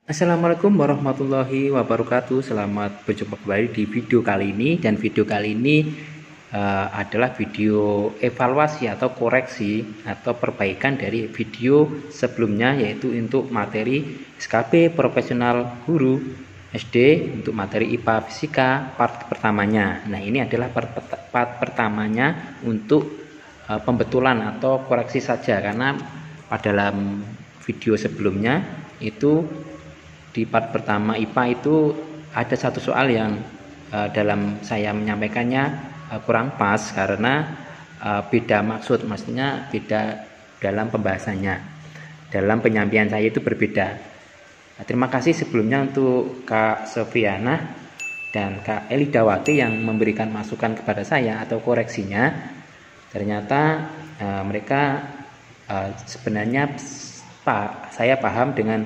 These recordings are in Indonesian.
Assalamualaikum warahmatullahi wabarakatuh. Selamat berjumpa kembali di video kali ini. Dan video kali ini adalah video evaluasi atau koreksi atau perbaikan dari video sebelumnya, yaitu untuk materi SKP Profesional Guru SD untuk materi IPA Fisika part pertamanya. Nah, ini adalah part pertamanya untuk pembetulan atau koreksi saja, karena pada dalam video sebelumnya itu di part pertama IPA itu ada satu soal yang dalam saya menyampaikannya kurang pas karena beda maksud, maksudnya beda dalam pembahasannya, dalam penyampaian saya itu berbeda. Nah, terima kasih sebelumnya untuk Kak Sofiana dan Kak Elidawati yang memberikan masukan kepada saya atau koreksinya. Ternyata mereka sebenarnya saya paham dengan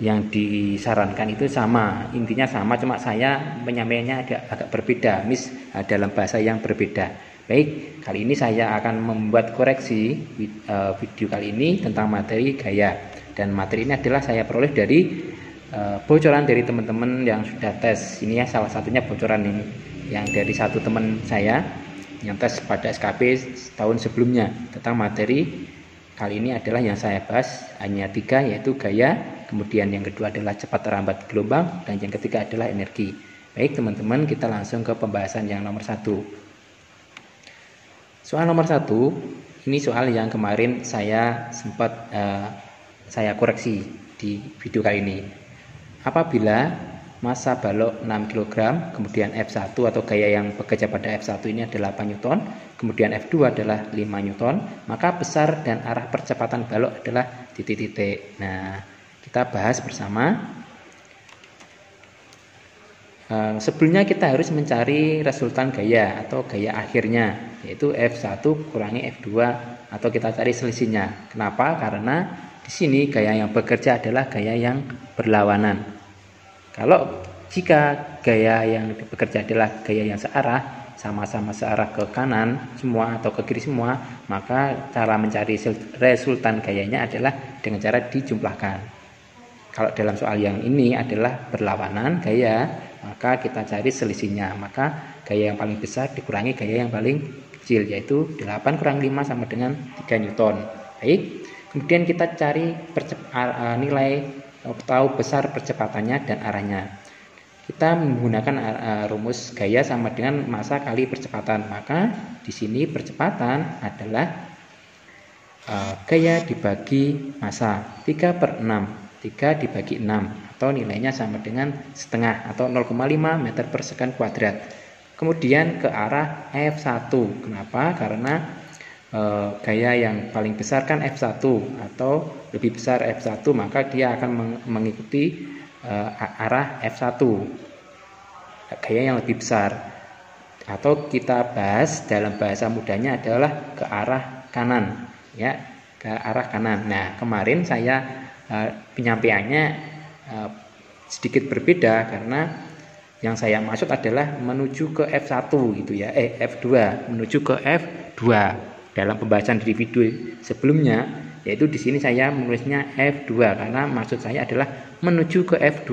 yang disarankan itu sama, intinya sama, cuma saya menyampaikannya agak berbeda, dalam bahasa yang berbeda. Baik, kali ini saya akan membuat koreksi video kali ini tentang materi gaya, dan materi ini adalah saya peroleh dari bocoran dari teman-teman yang sudah tes. Ini ya salah satunya bocoran ini yang dari satu teman saya yang tes pada SKP tahun sebelumnya tentang materi. Kali ini adalah yang saya bahas hanya 3, yaitu gaya, kemudian yang kedua adalah cepat lambat gelombang, dan yang ketiga adalah energi. Baik teman-teman, kita langsung ke pembahasan yang nomor 1. Soal nomor 1, ini soal yang kemarin saya sempat saya koreksi di video kali ini. Apabila massa balok 6 kg, kemudian F1 atau gaya yang bekerja pada F1 ini adalah 8 Newton, kemudian F2 adalah 5 Newton, maka besar dan arah percepatan balok adalah titik-titik. Nah, kita bahas bersama. Sebelumnya kita harus mencari resultan gaya atau gaya akhirnya, yaitu F1 kurangi F2, atau kita cari selisihnya. Kenapa? Karena di sini gaya yang bekerja adalah gaya yang berlawanan. Kalau jika gaya yang bekerja adalah gaya yang searah, sama-sama searah ke kanan semua atau ke kiri semua, maka cara mencari resultan gayanya adalah dengan cara dijumlahkan. Kalau dalam soal yang ini adalah berlawanan gaya, maka kita cari selisihnya. Maka gaya yang paling besar dikurangi gaya yang paling kecil, yaitu 8 kurang 5 sama dengan 3 Newton. Baik, kemudian kita cari nilai tahu besar percepatannya dan arahnya. Kita menggunakan rumus gaya sama dengan massa kali percepatan. Maka di sini percepatan adalah gaya dibagi massa, 3/6. 3 dibagi 6, atau nilainya sama dengan setengah atau 0,5 meter per second kuadrat. Kemudian ke arah F1. Kenapa? Karena gaya yang paling besar kan F1 atau lebih besar F1, maka dia akan mengikuti arah F1, gaya yang lebih besar, atau kita bahas dalam bahasa mudahnya adalah ke arah kanan, ya, ke arah kanan. Nah, kemarin saya penyampaiannya sedikit berbeda karena yang saya maksud adalah menuju ke F1 gitu ya, F2, menuju ke F2. Dalam pembahasan di video sebelumnya, yaitu di sini saya menulisnya F2 karena maksud saya adalah menuju ke F2.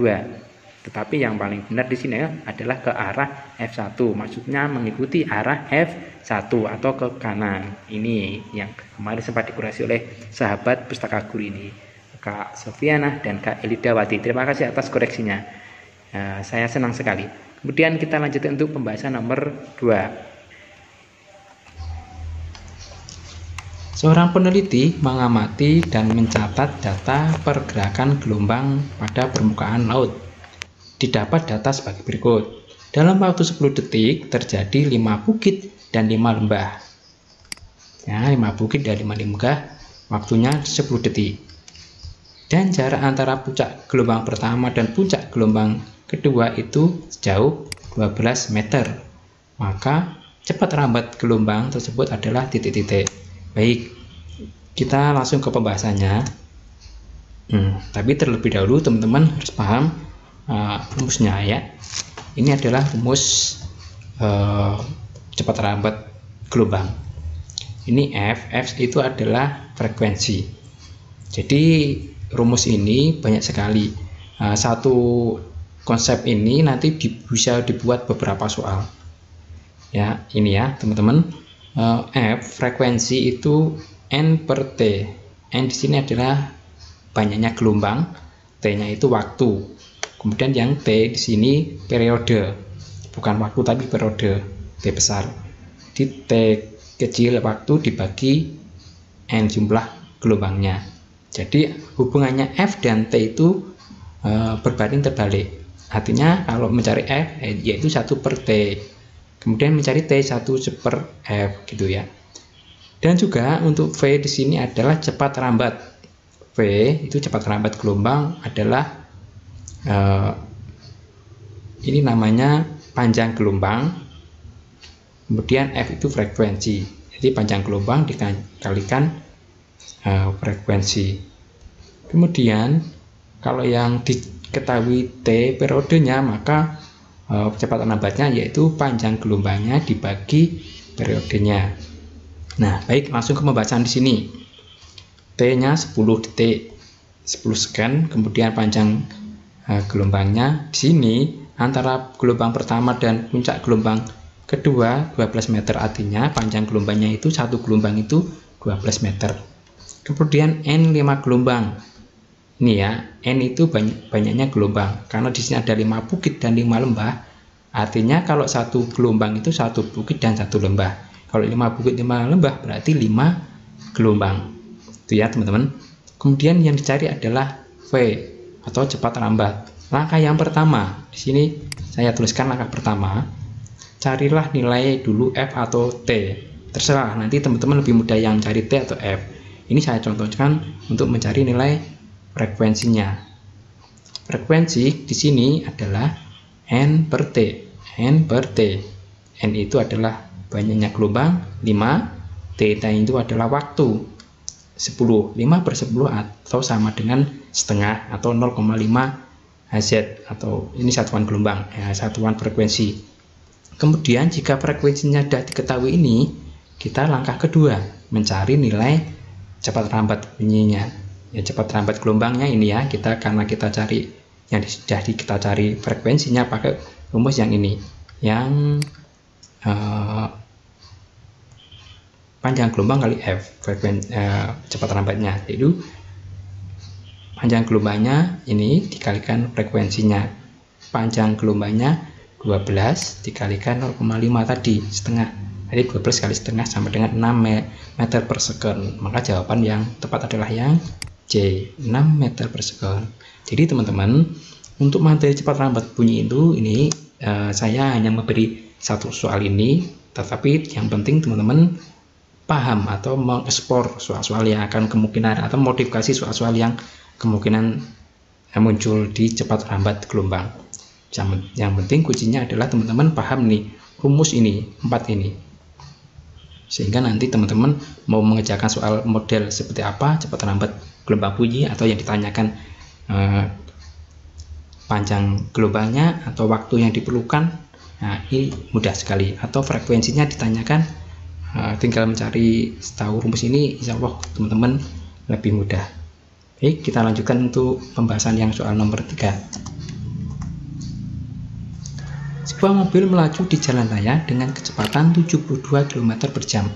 Tetapi yang paling benar di sini adalah ke arah F1, maksudnya mengikuti arah F1 atau ke kanan. Ini yang kemarin sempat dikoreksi oleh sahabat Pustaka Guru ini, Kak Sofiana dan Kak Elidawati. Terima kasih atas koreksinya. Saya senang sekali. Kemudian kita lanjutkan untuk pembahasan nomor 2. Seorang peneliti mengamati dan mencatat data pergerakan gelombang pada permukaan laut. Didapat data sebagai berikut. Dalam waktu 10 detik terjadi 5 bukit dan 5 lembah. Ya, 5 bukit dan 5 lembah, waktunya 10 detik. Dan jarak antara puncak gelombang pertama dan puncak gelombang kedua itu sejauh 12 meter. Maka cepat lambat gelombang tersebut adalah titik-titik. Baik, kita langsung ke pembahasannya. Tapi terlebih dahulu teman-teman harus paham rumusnya ya. Ini adalah rumus cepat lambat gelombang. Ini F itu adalah frekuensi. Jadi rumus ini banyak sekali. Satu konsep ini nanti bisa dibuat beberapa soal. Ya, ini ya teman-teman. F frekuensi itu N per T. N di sini adalah banyaknya gelombang, T-nya itu waktu. Kemudian yang T di sini periode, bukan waktu tapi periode, T besar. Di T kecil waktu dibagi N jumlah gelombangnya. Jadi hubungannya F dan T itu berbanding terbalik. Artinya kalau mencari F yaitu 1 per T. Kemudian mencari T 1 per F gitu ya. Dan juga untuk V di sini adalah cepat rambat. V itu cepat rambat gelombang adalah ini namanya panjang gelombang. Kemudian F itu frekuensi. Jadi panjang gelombang dikalikan frekuensi. Kemudian kalau yang diketahui T periodenya, maka kecepatan lambatnya yaitu panjang gelombangnya dibagi periodenya. Nah, baik, langsung ke pembacaan di sini. T-nya 10 detik, 10 second, kemudian panjang gelombangnya di sini antara gelombang pertama dan puncak gelombang kedua 12 meter, artinya panjang gelombangnya itu satu gelombang itu 12 meter. Kemudian N 5 gelombang. Ini ya, N itu banyaknya gelombang. Karena di sini ada 5 bukit dan 5 lembah. Artinya kalau satu gelombang itu satu bukit dan satu lembah. Kalau 5 bukit 5 lembah berarti 5 gelombang. Itu ya teman-teman. Kemudian yang dicari adalah V atau cepat rambat. Langkah yang pertama, di sini saya tuliskan langkah pertama. Carilah nilai dulu F atau T. Terserah, nanti teman-teman lebih mudah yang cari T atau F. Ini saya contohkan untuk mencari nilai frekuensinya. Frekuensi di sini adalah N per T. N per T. N itu adalah banyaknya gelombang 5. T itu adalah waktu 10. 5 per 10 atau sama dengan setengah atau 0,5 Hz atau ini satuan gelombang ya, satuan frekuensi. Kemudian jika frekuensinya sudah diketahui ini, kita langkah kedua mencari nilai cepat rambat bunyinya. Ya, cepat rambat gelombangnya ini ya, karena kita cari yang sudah kita cari frekuensinya pakai rumus yang ini, yang panjang gelombang kali F cepat rambatnya, yaitu panjang gelombangnya ini dikalikan frekuensinya. Panjang gelombangnya 12 dikalikan 0,5 tadi setengah, jadi 12 kali setengah sama dengan 6 meter per second. Maka jawaban yang tepat adalah yang C, 6 meter per second. Jadi teman-teman, untuk materi cepat rambat bunyi itu ini saya hanya memberi satu soal ini, tetapi yang penting teman-teman paham atau mengekspor soal-soal yang akan kemungkinan atau modifikasi soal-soal yang kemungkinan muncul di cepat rambat gelombang. Yang penting kuncinya adalah teman-teman paham nih rumus ini, 4 ini. Sehingga nanti teman-teman mau mengerjakan soal model seperti apa cepat rambat gelombang bunyi atau yang ditanyakan panjang gelombangnya atau waktu yang diperlukan, nah ini mudah sekali. Atau frekuensinya ditanyakan, tinggal mencari tahu rumus ini, insya Allah teman-teman lebih mudah. Baik, kita lanjutkan untuk pembahasan yang soal nomor 3. Sebuah mobil melaju di jalan raya dengan kecepatan 72 km per jam.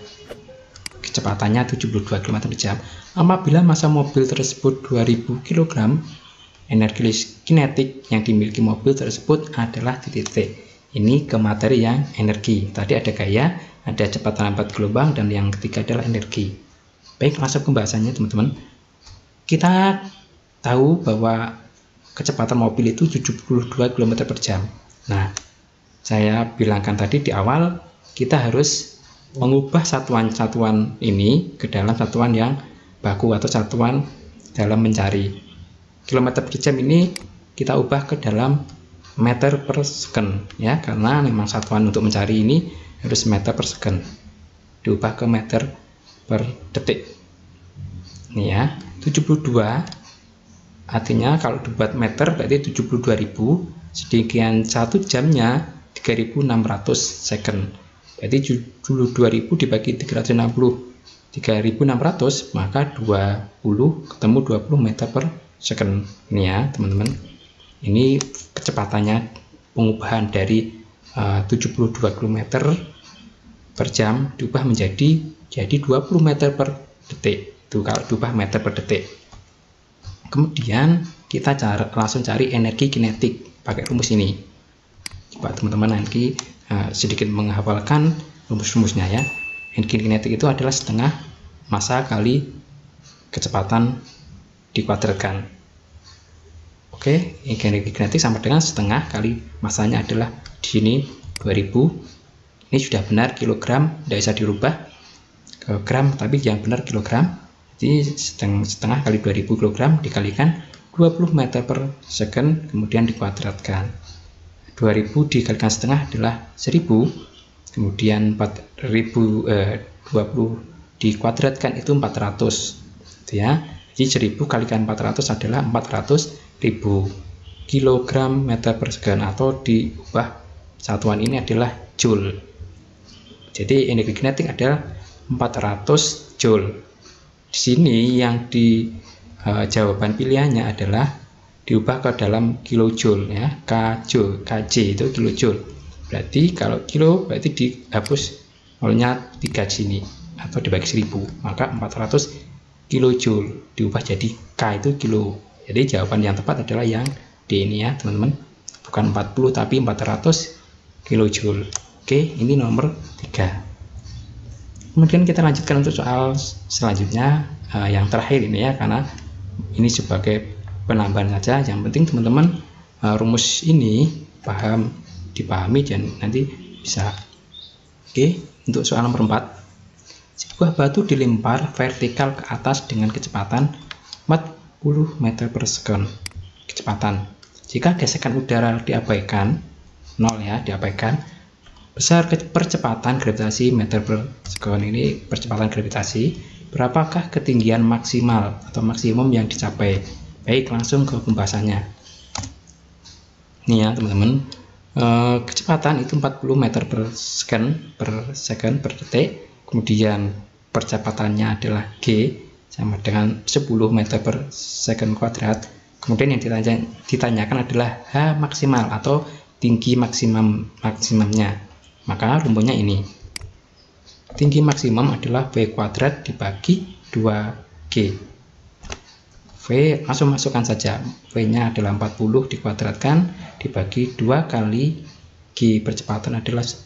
Kecepatannya 72 km per jam. Apabila massa mobil tersebut 2000 kg, energi kinetik yang dimiliki mobil tersebut adalah titik. Ini ke materi yang energi. Tadi ada gaya, ada cepat lambat gelombang, dan yang ketiga adalah energi. Baik, langsung pembahasannya teman-teman. Kita tahu bahwa kecepatan mobil itu 72 km per jam. Nah, saya bilangkan tadi di awal, kita harus mengubah satuan-satuan ini ke dalam satuan yang baku atau satuan dalam mencari. Kilometer per jam ini kita ubah ke dalam meter per second ya, karena memang satuan untuk mencari ini harus meter per second, diubah ke meter per detik. Ini ya, 72 artinya kalau dibuat meter berarti 72.000, sedemikian 1 jamnya 3.600 second, berarti 72.000 dibagi 360 3.600, maka 20 ketemu 20 meter per second ini ya teman-teman. Ini kecepatannya pengubahan dari 72 km per jam diubah menjadi 20 meter per detik. Itu kalau diubah meter per detik. Kemudian kita langsung cari energi kinetik pakai rumus ini. Coba teman-teman nanti sedikit menghafalkan rumus-rumusnya ya. Energi kinetik itu adalah setengah massa kali kecepatan dikuadratkan. Oke, energi kinetik sama dengan setengah kali massanya adalah di sini 2000. Ini sudah benar kilogram, tidak bisa dirubah ke gram, tapi yang benar kilogram. Jadi setengah kali 2000 kg dikalikan 20 meter per second, kemudian dikuadratkan. 2000 dikalikan setengah adalah 1000, kemudian 20 dikuadratkan itu 400 gitu ya. Jadi 1000 kalikan 400 adalah 400.000 kg meter per second, atau diubah satuan ini adalah joule. Jadi energi kinetik adalah 400 joule. Di sini yang di jawaban pilihannya adalah diubah ke dalam kilojoule ya, kj itu kilojoule. Berarti kalau kilo berarti dihapus nolnya 3 sini atau dibagi 1000, maka 400 kilojoule diubah jadi k itu kilo. Jadi jawaban yang tepat adalah yang D ini ya teman-teman, bukan 40 tapi 400 kilojoule. Oke, ini nomor 3. Kemudian kita lanjutkan untuk soal selanjutnya, yang terakhir ini ya, karena ini sebagai penambahan saja. Yang penting teman-teman rumus ini dipahami dan nanti bisa. Oke, untuk soal nomor 4. Sebuah batu dilempar vertikal ke atas dengan kecepatan 40 meter per second kecepatan. Jika gesekan udara diabaikan, 0 ya, diabaikan, besar percepatan gravitasi meter per second. Ini percepatan gravitasi, berapakah ketinggian maksimal atau maksimum yang dicapai? Baik, langsung ke pembahasannya. Ini ya teman-teman, kecepatan itu 40 meter per second per detik, kemudian percepatannya adalah G sama dengan 10 meter per second kuadrat. Kemudian yang ditanyakan adalah H maksimal atau tinggi maksimumnya. Maka rumusnya ini. Tinggi maksimum adalah V kuadrat dibagi 2G. V langsung masukkan saja. V-nya adalah 40 dikuadratkan dibagi 2 kali G, percepatan adalah 10.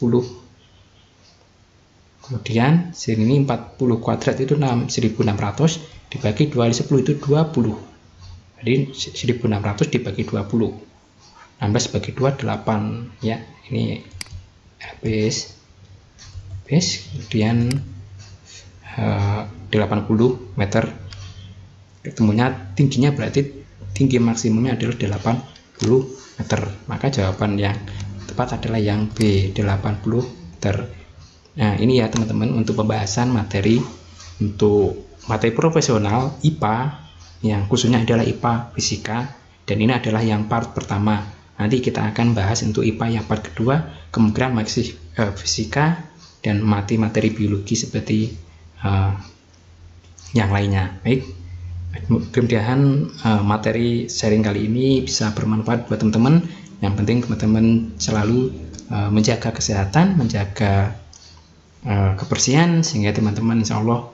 Kemudian sini ini 40 kuadrat itu 1600 dibagi 2 kali 10 itu 20. Jadi 1600 dibagi 20. 16 bagi 2 8 ya. Ini habis. Kemudian 80 meter. Ketemunya tingginya berarti tinggi maksimumnya adalah 80 meter. Maka jawaban yang tepat adalah yang B, 80 meter. Nah, ini ya teman-teman untuk pembahasan materi untuk materi profesional IPA, yang khususnya adalah IPA fisika, dan ini adalah yang part pertama. Nanti kita akan bahas untuk IPA yang part kedua, kemungkinan masih fisika dan materi biologi seperti yang lainnya. Baik, mudah-mudahan materi sharing kali ini bisa bermanfaat buat teman-teman. Yang penting teman-teman selalu menjaga kesehatan, menjaga kebersihan, sehingga teman-teman insya Allah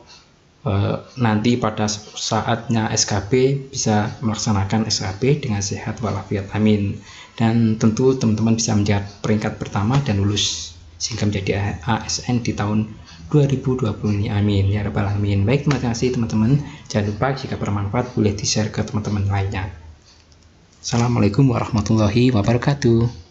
nanti pada saatnya SKB bisa melaksanakan SKB dengan sehat walafiat, amin. Dan tentu teman-teman bisa menjadi peringkat pertama dan lulus sehingga menjadi ASN di tahun 2020 ini, amin ya rabbal alamin. Baik, terima kasih teman-teman. Jangan lupa jika bermanfaat boleh di share ke teman-teman lainnya. Assalamualaikum warahmatullahi wabarakatuh.